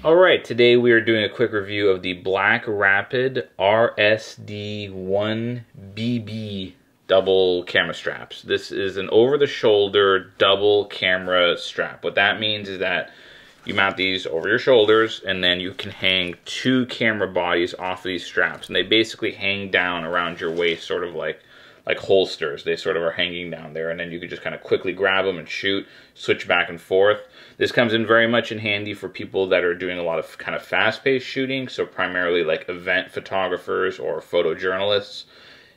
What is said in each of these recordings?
Alright, today we are doing a quick review of the BlackRapid RSD-1BB double camera straps. This is an over-the-shoulder double camera strap. What that means is that you mount these over your shoulders and then you can hang two camera bodies off of these straps. And they basically hang down around your waist, sort of like holsters. They sort of are hanging down there, and then you can just kind of quickly grab them and shoot, switch back and forth. This comes in very much in handy for people that are doing a lot of kind of fast-paced shooting, so primarily like event photographers or photojournalists.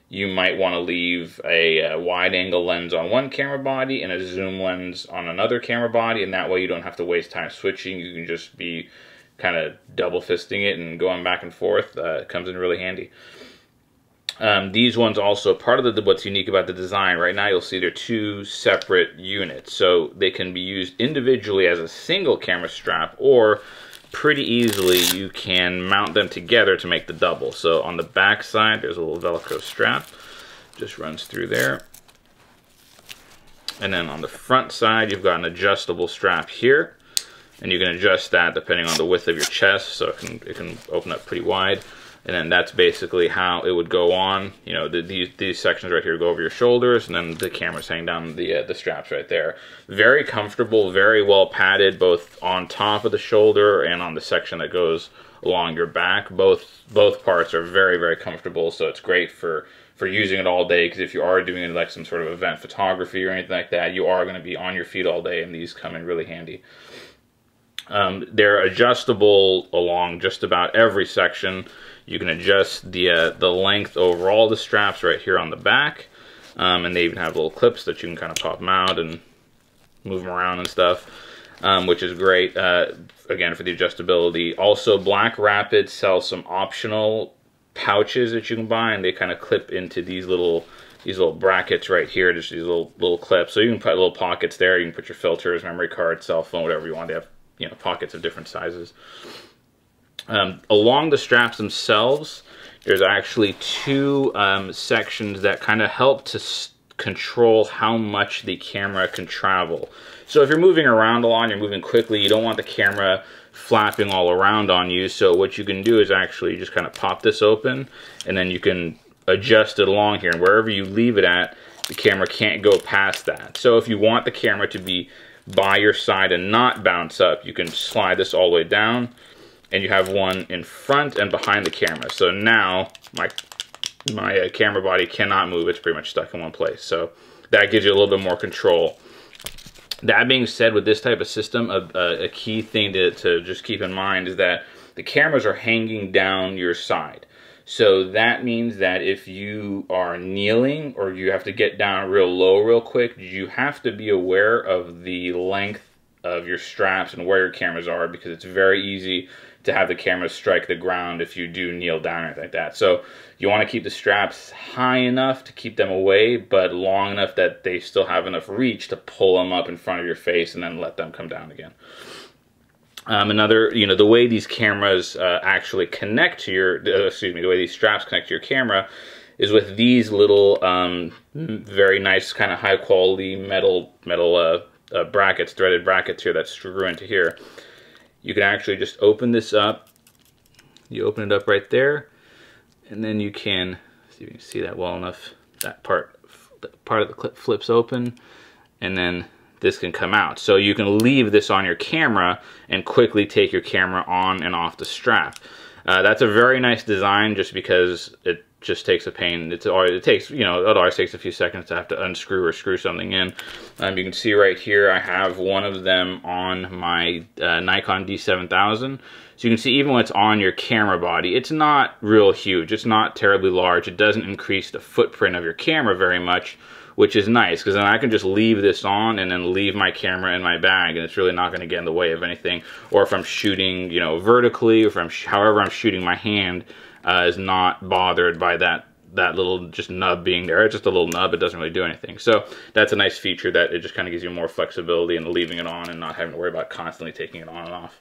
You might want to leave a wide-angle lens on one camera body and a zoom lens on another camera body, and that way you don't have to waste time switching. You can just be kind of double fisting it and going back and forth. It comes in really handy. These ones also, part of what's unique about the design, right now you'll see they're two separate units. So they can be used individually as a single camera strap, or pretty easily you can mount them together to make the double. So on the back side, there's a little Velcro strap, just runs through there. And then on the front side, you've got an adjustable strap here, and you can adjust that depending on the width of your chest, so it can open up pretty wide. And then that's basically how it would go on. You know, these sections right here go over your shoulders, and then the cameras hang down the straps right there. Very comfortable, very well padded, both on top of the shoulder and on the section that goes along your back. Both parts are very, very comfortable, so it's great for using it all day, because if you are doing like some sort of event photography or anything like that, you are going to be on your feet all day, and these come in really handy. They're adjustable along just about every section. You can adjust the length over all the straps right here on the back, and they even have little clips that you can kind of pop them out and move them around and stuff, which is great, again, for the adjustability. Also, BlackRapid sells some optional pouches that you can buy, and they kind of clip into these little brackets right here, just these little clips. So you can put little pockets there. You can put your filters, memory card, cell phone, whatever you want. They have, you know, pockets of different sizes. Along the straps themselves, there's actually two sections that kind of help to control how much the camera can travel. So if you're moving around a lot, you're moving quickly, you don't want the camera flapping all around on you. So what you can do is actually just kind of pop this open, and then you can adjust it along here. And wherever you leave it at, the camera can't go past that. So if you want the camera to be by your side and not bounce up, you can slide this all the way down, and you have one in front and behind the camera. So now my camera body cannot move. It's pretty much stuck in one place. So that gives you a little bit more control. That being said, with this type of system, a key thing to just keep in mind is that the cameras are hanging down your side. So that means that if you are kneeling or you have to get down real low real quick, you have to be aware of the length of your straps and where your cameras are, because it's very easy to have the camera strike the ground if you do kneel down or anything like that. So you want to keep the straps high enough to keep them away, but long enough that they still have enough reach to pull them up in front of your face and then let them come down again. Another, you know, the way these cameras actually connect to your, the way these straps connect to your camera is with these little very nice kind of high quality metal brackets, threaded brackets here that screw into here. You can actually just open this up. You open it up right there, and then you can, see if you can see that well enough, that part of the clip flips open, and then this can come out. So you can leave this on your camera and quickly take your camera on and off the strap. That's a very nice design, just because it just takes a pain. It takes, you know, it always takes a few seconds to have to unscrew or screw something in. You can see right here, I have one of them on my Nikon D7000. So you can see even when it's on your camera body, it's not real huge. It's not terribly large. It doesn't increase the footprint of your camera very much, which is nice, because then I can just leave this on and then leave my camera in my bag, and it's really not going to get in the way of anything. Or if I'm shooting, you know, vertically, or if however I'm shooting, my hand is not bothered by that little just nub being there. It's just a little nub. It doesn't really do anything. So that's a nice feature, that it just kind of gives you more flexibility in leaving it on and not having to worry about constantly taking it on and off.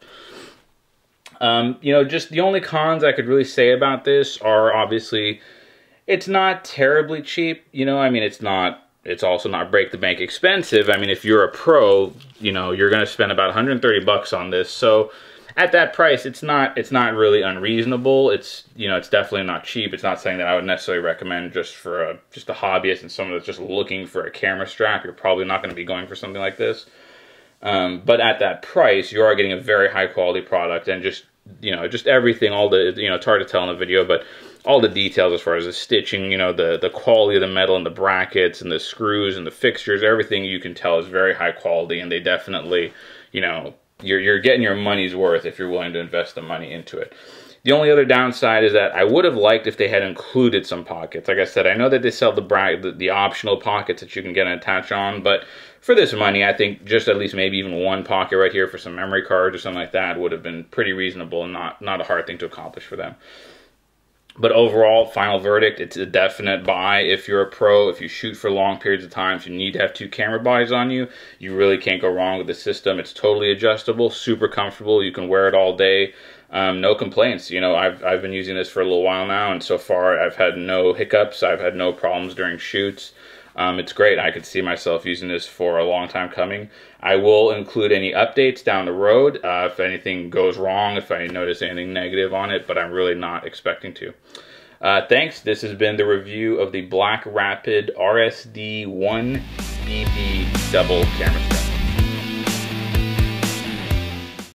You know, just the only cons I could really say about this are, obviously, it's not terribly cheap. You know, I mean, it's also not break the bank expensive. I mean, if you're a pro, you know, you're going to spend about 130 bucks on this. So at that price, it's not really unreasonable. It's, you know, it's definitely not cheap. It's not something that I would necessarily recommend just for a hobbyist and someone that's just looking for a camera strap. You're probably not going to be going for something like this. But at that price, you are getting a very high quality product, and just, you know, just everything, all the, you know, it's hard to tell in the video, but all the details as far as the stitching, you know, the quality of the metal and the brackets and the screws and the fixtures, everything you can tell is very high quality, and they definitely, you know, you're getting your money's worth if you're willing to invest the money into it. The only other downside is that I would have liked if they had included some pockets. Like I said, I know that they sell the optional pockets that you can get and attach on, but for this money, I think just at least maybe even one pocket right here for some memory cards or something like that would have been pretty reasonable and not a hard thing to accomplish for them. But overall, final verdict, it's a definite buy if you're a pro, if you shoot for long periods of time, if you need to have 2 camera bodies on you, you really can't go wrong with the system. It's totally adjustable, super comfortable, you can wear it all day. No complaints. You know, I've been using this for a little while now, and so far I've had no hiccups, I've had no problems during shoots. It's great. I could see myself using this for a long time coming. I will include any updates down the road if anything goes wrong, if I notice anything negative on it, but I'm really not expecting to. Thanks. This has been the review of the BlackRapid RSD-1BB double camera.